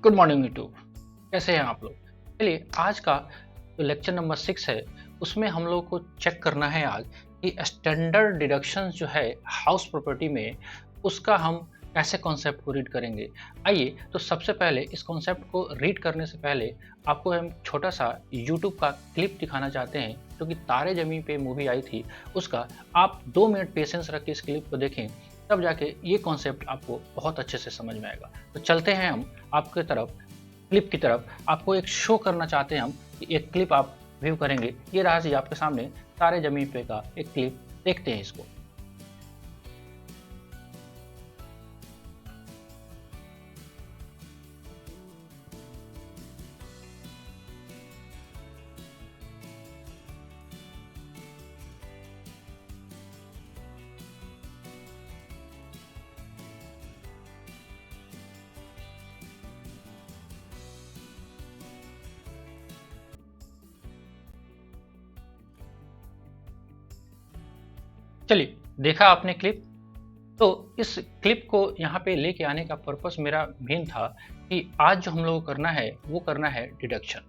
Good morning YouTube. कैसे हैं आप लोग? चलिए आज का जो लेक्चर नंबर 6 है उसमें हम लोग को चेक करना है आज कि स्टैंडर्ड डिडक्शंस जो है हाउस प्रॉपर्टी में उसका हम कैसे कॉन्सेप्ट को रीड करेंगे। आइए तो सबसे पहले इस कॉन्सेप्ट को रीड करने से पहले आपको हम छोटा सा यूट्यूब का क्लिप दिखाना चाहते हैं जो कि तारे ज़मीं पे मूवी आई थी उसका। आप 2 मिनट पेशेंस रख के इस क्लिप को देखें, तब जाके ये कॉन्सेप्ट आपको बहुत अच्छे से समझ में आएगा। तो चलते हैं हम आपके तरफ, क्लिप की तरफ। आपको एक शो करना चाहते हैं हम कि एक क्लिप आप व्यू करेंगे। ये रहा जी आपके सामने तारे ज़मीं पे का एक क्लिप, देखते हैं इसको। चलिए, देखा आपने क्लिप। तो इस क्लिप को यहाँ पे लेके आने का पर्पस मेरा मेन था कि आज जो हम लोग को करना है वो करना है डिडक्शन,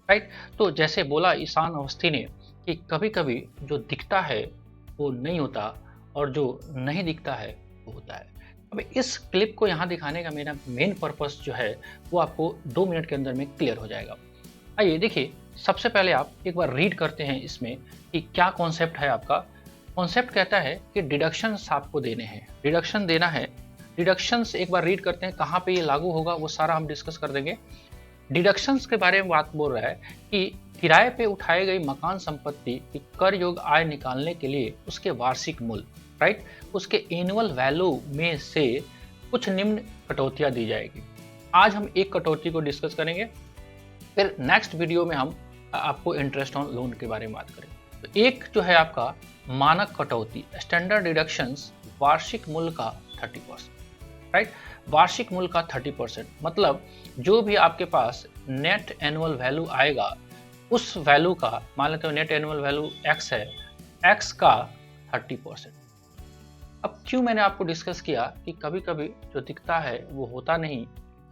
राइट। तो जैसे बोला ईशान अवस्थी ने कि कभी कभी जो दिखता है वो नहीं होता और जो नहीं दिखता है वो होता है। अब इस क्लिप को यहाँ दिखाने का मेरा मेन पर्पस जो है वो आपको 2 मिनट के अंदर में क्लियर हो जाएगा। आइए देखिए, सबसे पहले आप एक बार रीड करते हैं इसमें कि क्या कॉन्सेप्ट है आपका। कॉन्सेप्ट कहता है कि डिडक्शंस आपको देने हैं, डिडक्शन देना है। डिडक्शंस एक बार रीड करते हैं, कहाँ पे ये लागू होगा वो सारा हम डिस्कस कर देंगे। डिडक्शंस के बारे में बात बोल रहा है कि किराए पे उठाई गई मकान संपत्ति की कर योग्य आय निकालने के लिए उसके वार्षिक मूल्य, राइट, उसके एनुअल वैल्यू में से कुछ निम्न कटौतियां दी जाएगी। आज हम एक कटौती को डिस्कस करेंगे, फिर नेक्स्ट वीडियो में हम आपको इंटरेस्ट ऑन लोन के बारे में बात करेंगे। तो एक जो है आपका मानक कटौती, स्टैंडर्ड डिडक्शंस, वार्षिक मूल्य का 30%, राइट। वार्षिक मूल्य का 30% मतलब जो भी आपके पास नेट एनुअल वैल्यू आएगा उस वैल्यू का, मान लेते हो नेट एनुअल वैल्यू x है, x का 30%। अब क्यों मैंने आपको डिस्कस किया कि कभी कभी जो दिखता है वो होता नहीं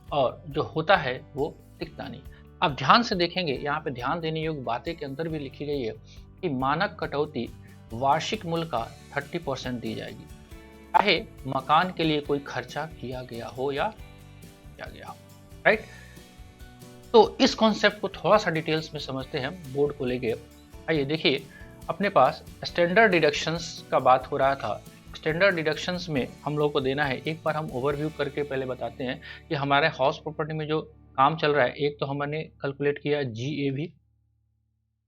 और जो होता है वो दिखता नहीं। अब ध्यान से देखेंगे, यहाँ पे ध्यान देने योग्य बातें के अंदर भी लिखी गई है कि मानक कटौती वार्षिक मूल्य का 30% दी जाएगी, चाहे मकान के लिए कोई खर्चा किया गया हो या किया गया हो, राइट। तो इस कॉन्सेप्ट को थोड़ा सा डिटेल्स में समझते हैं बोर्ड को लेके। आइए देखिए, अपने पास स्टैंडर्ड डिडक्शंस का बात हो रहा था। स्टैंडर्ड डिडक्शंस में हम लोग को देना है, एक बार हम ओवरव्यू करके पहले बताते हैं कि हमारे हाउस प्रॉपर्टी में जो काम चल रहा है। एक तो हमने कैलकुलेट किया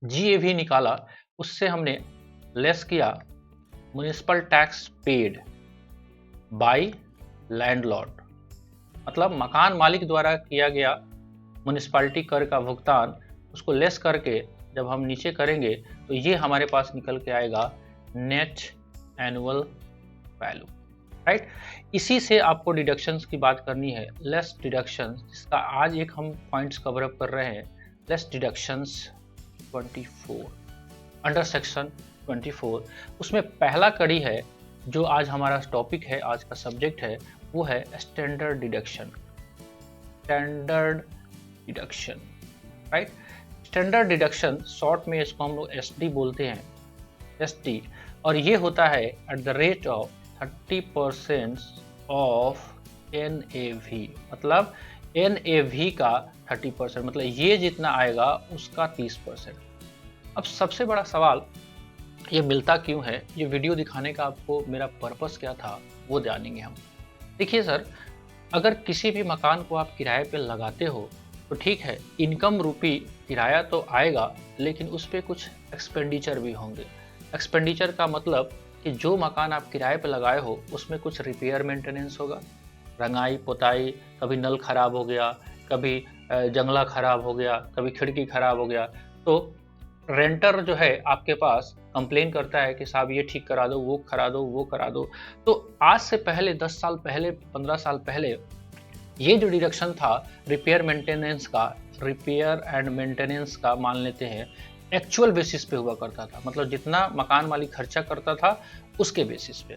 जीएवी निकाला, उससे हमने लेस किया municipal tax paid by landlord, मतलब मकान मालिक द्वारा किया गया म्युनिसिपैलिटी कर का भुगतान, उसको लेस करके जब हम नीचे करेंगे तो ये हमारे पास निकल के आएगा नेट एनुअल वैल्यू, राइट। इसी से आपको डिडक्शंस की बात करनी है, लेस डिडक्शंस, जिसका आज एक हम पॉइंट्स कवर अप कर रहे हैं। लेस डिडक्शंस 24 अंडर सेक्शन 24, उसमें पहला कड़ी है जो आज हमारा टॉपिक है, आज का सब्जेक्ट है, वो है standard deduction. Standard deduction, right. Standard deduction short में इसको हम लोग एसडी बोलते हैं, एसडी, और ये होता है at the rate of 30% of NAV, मतलब एनएवी का 30%, मतलब ये जितना आएगा उसका 30%। अब सबसे बड़ा सवाल ये मिलता क्यों है, ये वीडियो दिखाने का आपको मेरा पर्पस क्या था वो जानेंगे हम। देखिए सर, अगर किसी भी मकान को आप किराए पे लगाते हो तो ठीक है, इनकम रूपी किराया तो आएगा, लेकिन उस पर कुछ एक्सपेंडिचर भी होंगे। एक्सपेंडिचर का मतलब कि जो मकान आप किराए पे लगाए हो उसमें कुछ रिपेयर मेंटेनेंस होगा, रंगाई पोताई, कभी नल खराब हो गया, कभी जंगला खराब हो गया, कभी खिड़की खराब हो गया, तो रेंटर जो है आपके पास कंप्लेन करता है कि साहब ये ठीक करा दो, वो करा दो, वो करा दो। तो आज से पहले 10 साल पहले, 15 साल पहले ये जो डिडक्शन था रिपेयर मेंटेनेंस का, रिपेयर एंड मेंटेनेंस का मान लेते हैं एक्चुअल बेसिस पे हुआ करता था, मतलब जितना मकान मालिक खर्चा करता था उसके बेसिस पे।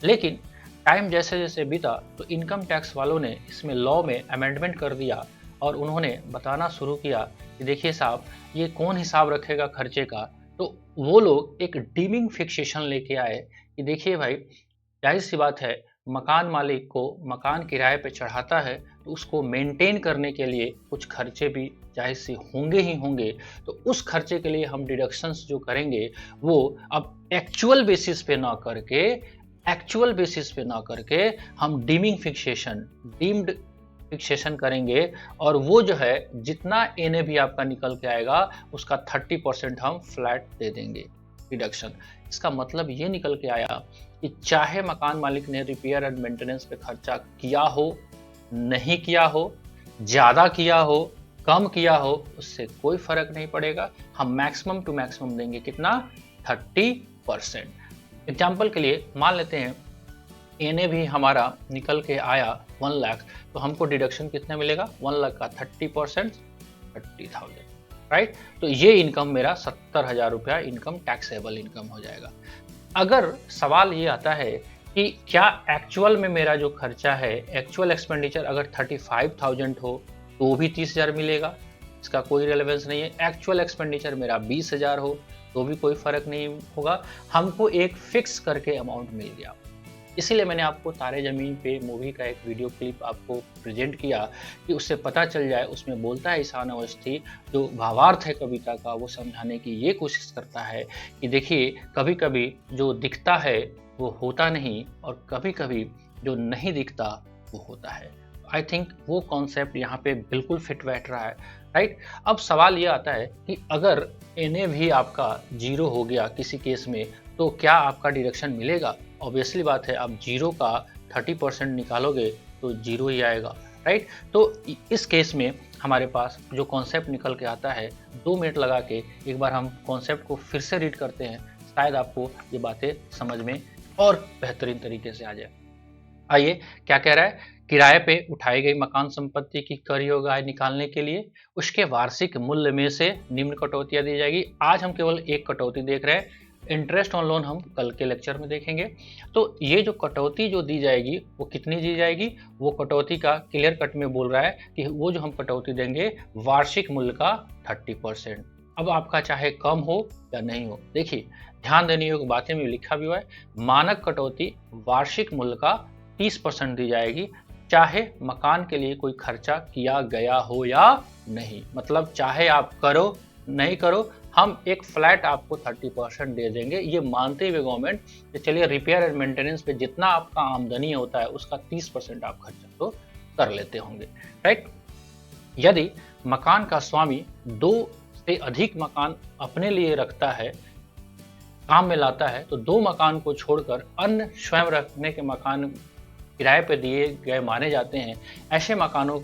लेकिन टाइम जैसे जैसे बीता तो इनकम टैक्स वालों ने इसमें लॉ में अमेंडमेंट कर दिया और उन्होंने बताना शुरू किया कि देखिए साहब, ये कौन हिसाब रखेगा खर्चे का। तो वो लोग एक डीमिंग फिक्सेशन लेके आए कि देखिए भाई, जाहिर सी बात है, मकान मालिक को मकान किराए पे चढ़ाता है तो उसको मेंटेन करने के लिए कुछ खर्चे भी जाहिर से होंगे ही होंगे। तो उस खर्चे के लिए हम डिडक्शंस जो करेंगे वो अब एक्चुअल बेसिस पे ना करके हम डीम्ड फिक्सेशन करेंगे। और वो जो है जितना एनए भी आपका निकल के आएगा उसका 30% हम फ्लैट दे देंगे डिडक्शन। इसका मतलब ये निकल के आया कि चाहे मकान मालिक ने रिपेयर एंड मेंटेनेंस पे खर्चा किया हो, नहीं किया हो, ज़्यादा किया हो, कम किया हो, उससे कोई फर्क नहीं पड़ेगा। हम मैक्सिमम टू मैक्सिमम देंगे कितना, 30%। एग्जाम्पल के लिए मान लेते हैं एनए भी हमारा निकल के आया 1 लाख, तो हमको डिडक्शन कितना मिलेगा, 1 लाख का 30%, 30,000, राइट। तो ये इनकम मेरा 70,000 रुपया इनकम टैक्सेबल इनकम हो जाएगा। अगर सवाल ये आता है कि क्या एक्चुअल में मेरा जो खर्चा है, एक्चुअल एक्सपेंडिचर अगर 35,000 हो तो भी 30,000 मिलेगा, इसका कोई रेलेवेंस नहीं है। एक्चुअल एक्सपेंडिचर मेरा 20,000 हो तो भी कोई फर्क नहीं होगा, हमको एक फिक्स करके अमाउंट मिल गया। इसीलिए मैंने आपको तारे ज़मीन पे मूवी का एक वीडियो क्लिप आपको प्रेजेंट किया कि उससे पता चल जाए। उसमें बोलता है ईशान अवस्थी, जो भावार्थ है कविता का, वो समझाने की ये कोशिश करता है कि देखिए, कभी कभी जो दिखता है वो होता नहीं, और कभी कभी जो नहीं दिखता वो होता है। आई थिंक वो कॉन्सेप्ट यहाँ पे बिल्कुल फिट बैठ रहा है, राइट। अब सवाल ये आता है कि अगर एनए भी आपका 0 हो गया किसी केस में, तो क्या आपका डिडक्शन मिलेगा? ऑब्वियसली बात है, आप 0 का 30% निकालोगे तो 0 ही आएगा, राइट। तो इस केस में हमारे पास जो कॉन्सेप्ट निकल के आता है, 2 मिनट लगा के एक बार हम कॉन्सेप्ट को फिर से रीड करते हैं, शायद आपको ये बातें समझ में और बेहतरीन तरीके से आ जाए। आइए, क्या कह रहा है, किराए पे उठाई गई मकान संपत्ति की कर योग्य आय निकालने के लिए उसके वार्षिक मूल्य में से निम्न कटौतियां दी जाएगी। आज हम केवल एक कटौती देख रहे हैं, इंटरेस्ट ऑन लोन हम कल के लेक्चर में देखेंगे। तो ये जो कटौती जो दी जाएगी वो कितनी दी जाएगी, वो कटौती का क्लियर कट में बोल रहा है कि वो जो हम कटौती देंगे वार्षिक मूल्य का 30%। अब आपका चाहे कम हो या नहीं हो, देखिए ध्यान देने योग्य बातें में लिखा भी हुआ है, मानक कटौती वार्षिक मूल्य का 30% दी जाएगी, चाहे मकान के लिए कोई खर्चा किया गया हो या नहीं। मतलब चाहे आप करो नहीं करो, हम एक फ्लैट आपको 30% दे देंगे, ये मानते हुए गवर्नमेंट कि चलिए रिपेयर एंड मेंटेनेंस पे जितना आपका आमदनी होता है उसका 30% आप खर्चा तो कर लेते होंगे, राइट। यदि मकान का स्वामी 2 से अधिक मकान अपने लिए रखता है, काम में लाता है, तो 2 मकान को छोड़कर अन्य स्वयं रखने के मकान किराए पर दिए गए माने जाते हैं, ऐसे मकानों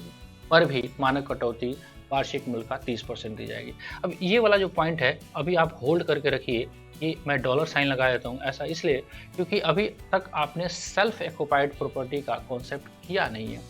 पर भी मानक कटौती वार्षिक मूल्य का 30% दी जाएगी। अब ये वाला जो पॉइंट है अभी आप होल्ड करके रखिए, कि मैं डॉलर साइन लगा देता हूँ, ऐसा इसलिए क्योंकि अभी तक आपने सेल्फ एक्युपाइड प्रॉपर्टी का कॉन्सेप्ट किया नहीं है,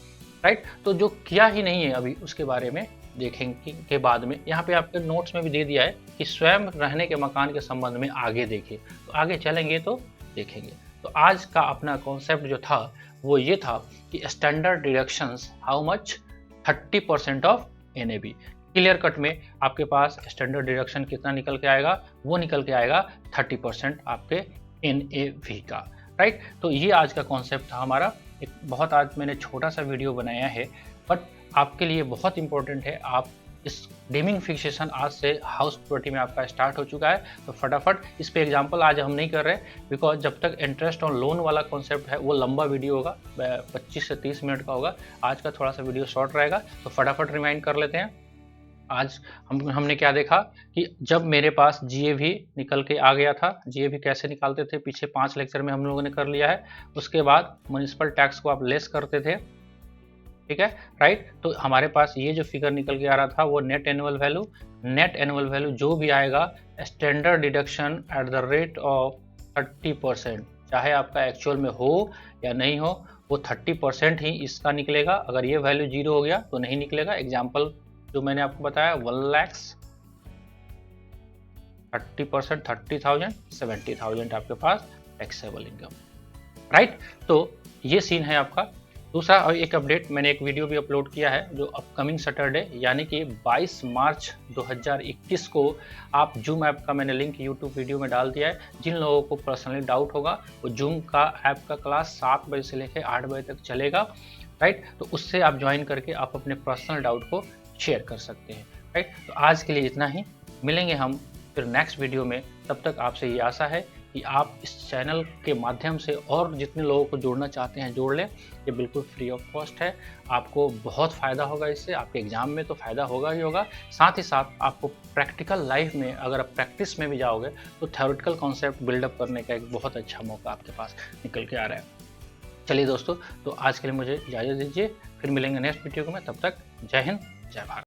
राइट। तो जो किया ही नहीं है अभी, उसके बारे में देखेंगे के बाद में। यहाँ पे आपके नोट्स में भी दे दिया है कि स्वयं रहने के मकान के संबंध में आगे देखिए, तो आगे चलेंगे तो देखेंगे। तो आज का अपना कॉन्सेप्ट जो था वो ये था कि standard deductions how much, 30% of NAB. Clear cut में आपके पास स्टैंडर्ड डिडक्शन कितना निकल के आएगा, वो निकल के आएगा 30% आपके एनएवी का, राइट। तो ये आज का कॉन्सेप्ट था हमारा। एक बहुत आज मैंने छोटा सा वीडियो बनाया है, बट आपके लिए बहुत इंपॉर्टेंट है। आप इस डीमिंग फिक्सेशन आज से हाउस प्रॉपर्टी में आपका स्टार्ट हो चुका है, तो फटाफट इस पे एग्जांपल आज हम नहीं कर रहे, बिकॉज जब तक इंटरेस्ट ऑन लोन वाला कॉन्सेप्ट है वो लंबा वीडियो होगा, 25 से 30 मिनट का होगा। आज का थोड़ा सा वीडियो शॉर्ट रहेगा, तो फटाफट रिमाइंड कर लेते हैं। आज हमने क्या देखा कि जब मेरे पास जीएवी निकल के आ गया था, जीएवी कैसे निकालते थे पीछे 5 लेक्चर में हम लोगों ने कर लिया है। उसके बाद म्युनिसिपल टैक्स को आप लेस करते थे, ठीक है, राइट। तो हमारे पास ये जो फिगर निकल के आ रहा था वो नेट एनुअल वैल्यू जो भी आएगा standard deduction at the rate of 30%, चाहे आपका एक्चुअल में हो या नहीं हो, वो 30% ही इसका निकलेगा। अगर ये वैल्यू 0 हो गया तो नहीं निकलेगा। एग्जाम्पल जो मैंने आपको बताया 1 लाख 30%, 30,000, 70,000 आपके पास टैक्सेबल इनकम, राइट। तो ये सीन है आपका। दूसरा और एक अपडेट, मैंने एक वीडियो भी अपलोड किया है जो अपकमिंग सैटरडे यानी कि 22 मार्च 2021 को आप जूम ऐप का मैंने लिंक यूट्यूब वीडियो में डाल दिया है। जिन लोगों को पर्सनली डाउट होगा वो जूम का ऐप का क्लास 7 बजे से लेकर 8 बजे तक चलेगा, राइट। तो उससे आप ज्वाइन करके आप अपने पर्सनल डाउट को शेयर कर सकते हैं, राइट। तो आज के लिए इतना ही, मिलेंगे हम फिर नेक्स्ट वीडियो में। तब तक आपसे ये आशा है कि आप इस चैनल के माध्यम से और जितने लोगों को जोड़ना चाहते हैं जोड़ लें। ये बिल्कुल फ्री ऑफ कॉस्ट है, आपको बहुत फ़ायदा होगा इससे। आपके एग्ज़ाम में तो फ़ायदा होगा ही होगा, साथ ही साथ आपको प्रैक्टिकल लाइफ में अगर आप प्रैक्टिस में भी जाओगे तो थ्योरेटिकल कॉन्सेप्ट बिल्डअप करने का एक बहुत अच्छा मौका आपके पास निकल के आ रहा है। चलिए दोस्तों, तो आज के लिए मुझे इजाज़त दीजिए, फिर मिलेंगे नेक्स्ट वीडियो में। तब तक जय हिंद, जय भारत।